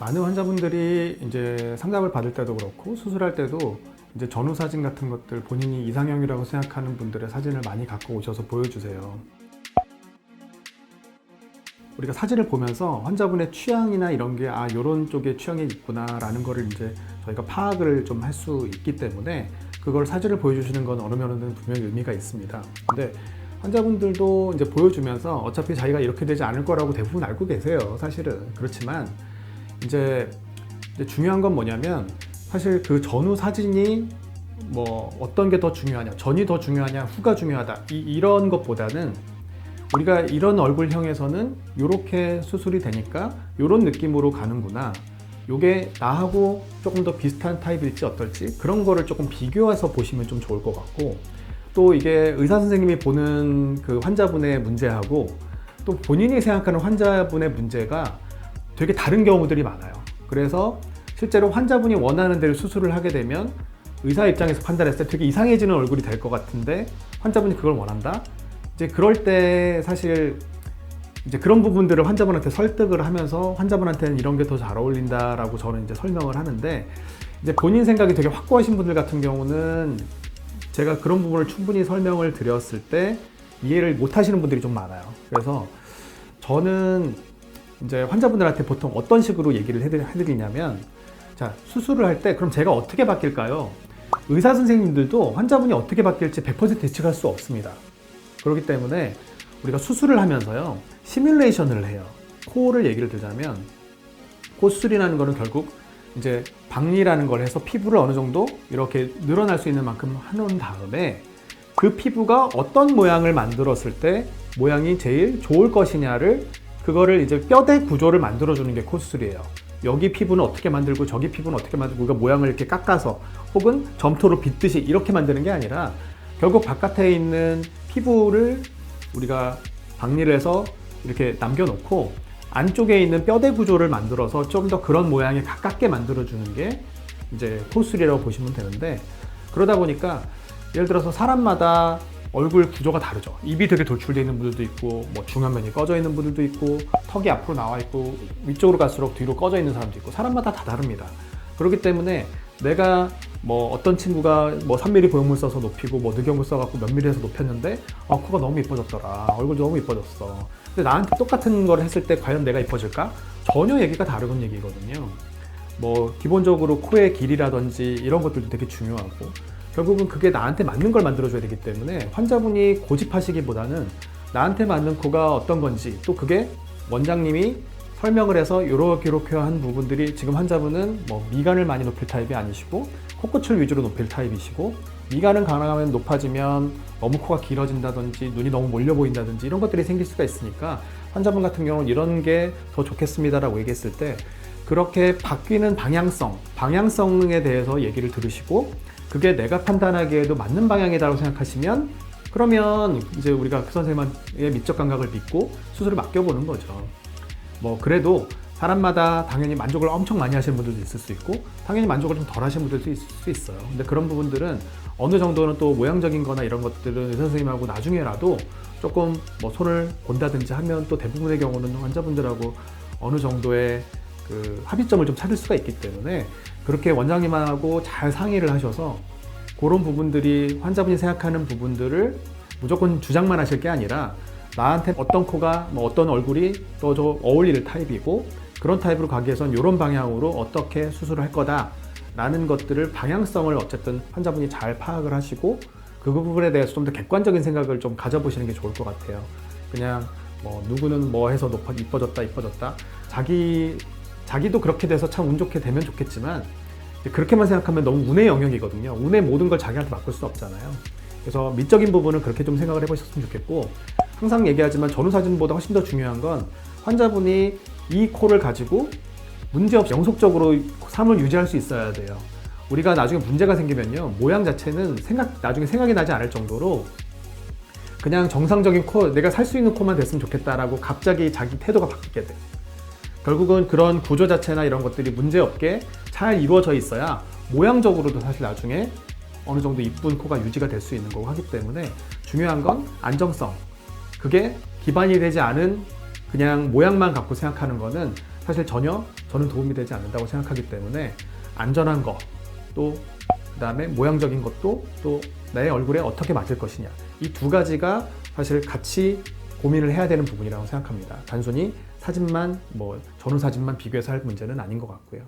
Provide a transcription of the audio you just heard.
많은 환자분들이 이제 상담을 받을 때도 그렇고 수술할 때도 이제 전후 사진 같은 것들 본인이 이상형이라고 생각하는 분들의 사진을 많이 갖고 오셔서 보여주세요. 우리가 사진을 보면서 환자분의 취향이나 이런 게 이런 쪽에 취향이 있구나라는 거를 이제 저희가 파악을 좀 할 수 있기 때문에 그걸 사진을 보여주시는 건 어느 면에는 분명히 의미가 있습니다. 근데 환자분들도 이제 보여주면서 어차피 자기가 이렇게 되지 않을 거라고 대부분 알고 계세요. 사실은. 그렇지만 이제 중요한 건 뭐냐면 사실 그 전후 사진이 뭐 어떤 게 더 중요하냐, 전이 더 중요하냐, 후가 중요하다 이런 것보다는 우리가 이런 얼굴형에서는 이렇게 수술이 되니까 이런 느낌으로 가는구나, 요게 나하고 조금 더 비슷한 타입일지 어떨지 그런 거를 조금 비교해서 보시면 좀 좋을 것 같고, 또 이게 의사 선생님이 보는 그 환자분의 문제하고 또 본인이 생각하는 환자분의 문제가 되게 다른 경우들이 많아요. 그래서 실제로 환자분이 원하는 대로 수술을 하게 되면 의사 입장에서 판단했을 때 되게 이상해지는 얼굴이 될 것 같은데 환자분이 그걸 원한다? 이제 그럴 때 사실 이제 그런 부분들을 환자분한테 설득을 하면서 환자분한테는 이런 게 더 잘 어울린다라고 저는 이제 설명을 하는데, 이제 본인 생각이 되게 확고하신 분들 같은 경우는 제가 그런 부분을 충분히 설명을 드렸을 때 이해를 못 하시는 분들이 좀 많아요. 그래서 저는 이제 환자분들한테 보통 어떤 식으로 얘기를 해드리냐면, 자, 수술을 할 때 그럼 제가 어떻게 바뀔까요? 의사 선생님들도 환자분이 어떻게 바뀔지 100% 예측할 수 없습니다. 그렇기 때문에 우리가 수술을 하면서요, 시뮬레이션을 해요. 코를 얘기를 들자면, 코 수술이라는 거는 결국 이제 박리라는 걸 해서 피부를 어느 정도 이렇게 늘어날 수 있는 만큼 해놓은 다음에 그 피부가 어떤 모양을 만들었을 때 모양이 제일 좋을 것이냐를, 그거를 이제 뼈대 구조를 만들어주는 게 코 수술이에요. 여기 피부는 어떻게 만들고 저기 피부는 어떻게 만들고, 우리가 모양을 이렇게 깎아서 혹은 점토로 빗듯이 이렇게 만드는 게 아니라 결국 바깥에 있는 피부를 우리가 박리를 해서 이렇게 남겨놓고 안쪽에 있는 뼈대 구조를 만들어서 좀 더 그런 모양에 가깝게 만들어주는 게 이제 코술이라고 보시면 되는데, 그러다 보니까 예를 들어서 사람마다 얼굴 구조가 다르죠. 입이 되게 돌출되어 있는 분들도 있고, 뭐 중안면이 꺼져 있는 분들도 있고, 턱이 앞으로 나와 있고, 위쪽으로 갈수록 뒤로 꺼져 있는 사람도 있고, 사람마다 다 다릅니다. 그렇기 때문에 내가 뭐 어떤 친구가 뭐 3mm 보형물 써서 높이고 뭐 늑형물 써갖고 몇 mm 해서 높였는데 코가 너무 이뻐졌더라, 얼굴도 너무 이뻐졌어. 근데 나한테 똑같은 걸 했을 때 과연 내가 이뻐질까? 전혀 얘기가 다른 얘기거든요. 뭐 기본적으로 코의 길이라든지 이런 것들도 되게 중요하고, 결국은 그게 나한테 맞는 걸 만들어줘야 되기 때문에 환자분이 고집하시기보다는 나한테 맞는 코가 어떤 건지, 또 그게 원장님이 설명을 해서 요렇게 한 부분들이, 지금 환자분은 뭐 미간을 많이 높일 타입이 아니시고 코끝을 위주로 높일 타입이시고, 미간은 가능하면 높아지면 너무 코가 길어진다든지 눈이 너무 몰려 보인다든지 이런 것들이 생길 수가 있으니까 환자분 같은 경우는 이런 게 더 좋겠습니다라고 얘기했을 때 그렇게 바뀌는 방향성에 대해서 얘기를 들으시고, 그게 내가 판단하기에도 맞는 방향이라고 생각하시면 그러면 이제 우리가 그 선생님의 미적 감각을 믿고 수술을 맡겨보는 거죠. 뭐 그래도 사람마다 당연히 만족을 엄청 많이 하시는 분들도 있을 수 있고 당연히 만족을 좀 덜 하시는 분들도 있을 수 있어요. 근데 그런 부분들은 어느 정도는 또 모양적인 거나 이런 것들은 의사 선생님하고 나중에라도 조금 뭐 손을 본다든지 하면 또 대부분의 경우는 환자분들하고 어느 정도의 그 합의점을 좀 찾을 수가 있기 때문에 그렇게 원장님하고 잘 상의를 하셔서 그런 부분들이, 환자분이 생각하는 부분들을 무조건 주장만 하실 게 아니라 나한테 어떤 코가 뭐 어떤 얼굴이 더 어울릴 타입이고 그런 타입으로 가기 위해서는 이런 방향으로 어떻게 수술을 할 거다 라는 것들을, 방향성을 어쨌든 환자분이 잘 파악을 하시고 그 부분에 대해서 좀 더 객관적인 생각을 좀 가져보시는 게 좋을 것 같아요. 그냥 뭐 누구는 뭐 해서 이뻐졌다 자기도 그렇게 돼서 참 운 좋게 되면 좋겠지만 그렇게만 생각하면 너무 운의 영역이거든요. 운의 모든 걸 자기한테 바꿀 수 없잖아요. 그래서 미적인 부분은 그렇게 좀 생각을 해보셨으면 좋겠고, 항상 얘기하지만 전후 사진보다 훨씬 더 중요한 건 환자분이 이 코를 가지고 문제없이 영속적으로 삶을 유지할 수 있어야 돼요. 우리가 나중에 문제가 생기면요, 모양 자체는 나중에 생각이 나지 않을 정도로 그냥 정상적인 코, 내가 살 수 있는 코만 됐으면 좋겠다라고 갑자기 자기 태도가 바뀌게 돼요. 결국은 그런 구조 자체나 이런 것들이 문제없게 잘 이루어져 있어야 모양적으로도 사실 나중에 어느 정도 이쁜 코가 유지가 될 수 있는 거고 하기 때문에 중요한 건 안정성. 그게 기반이 되지 않은 그냥 모양만 갖고 생각하는 거는 사실 전혀 저는 도움이 되지 않는다고 생각하기 때문에 안전한 거, 또 그다음에 모양적인 것도 또 내 얼굴에 어떻게 맞을 것이냐, 이 두 가지가 사실 같이 고민을 해야 되는 부분이라고 생각합니다. 단순히 사진만 전후 사진만 비교해서 할 문제는 아닌 것 같고요.